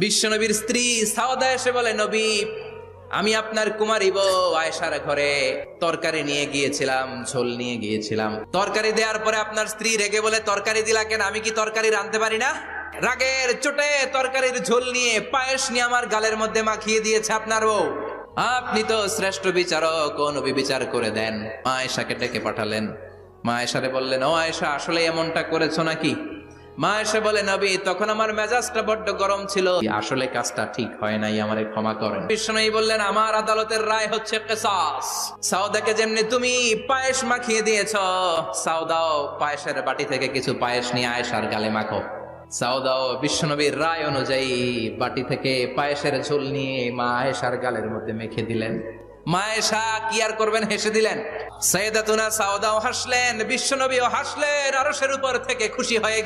বিশ্বনবীর স্ত্রী সাওদা এসে বলে, নবী, আমি আপনার কুমারী বউ আয়েশার ঘরে তরকারি নিয়ে গিয়েছিলাম, ঝোল নিয়ে গিয়েছিলাম। তরকারি দেওয়ার পরে আপনার স্ত্রী রেগে বলে, তরকারি দিলা কেন? আমি কি তরকারি রাঁধতে পারি না? রাগের চোটে তরকারির ঝোল নিয়ে, পায়েস নিয়ে আমার গালের মধ্যে মাখিয়ে দিয়েছে আপনার বউ। আপনি তো শ্রেষ্ঠ বিচারক, ও নবী বিচার করে দেন। মা আয়েশাকে ডেকে পাঠালেন। মা আয়েশারে বললেন, ও আয়েশা, আসলে এমনটা করেছো নাকি? মা এসে বলে, নবী, তখন আমার মেজাজটা বড্ড গরম ছিল, আসলে কাজটা ঠিক হয় নাই, আমারে ক্ষমা করেন। বিষ্ণু বললেন, আমার আদালতের রায় হচ্ছে কিসাস। সাউদাকে যেমনি তুমি পায়েস মাখিয়ে দিয়েছ, সাউদাও পায়েসের বাটি থেকে কিছু পায়েস নিয়ে আয়েশার গালে মাখো। সাউদাও বিশ্বনবীর রায় অনুযায়ী বাটি থেকে পায়েসের ঝোল নিয়ে মা আয়েশার গালের মধ্যে মেখে দিলেন। মা আয়েশা কি আর করবেন, হেসে দিলেন। সাইয়েদাতুনা সাউদাও হাসলেন, বিশ্বনবীও হাসলেন, আরশের উপর থেকে খুশি হয়ে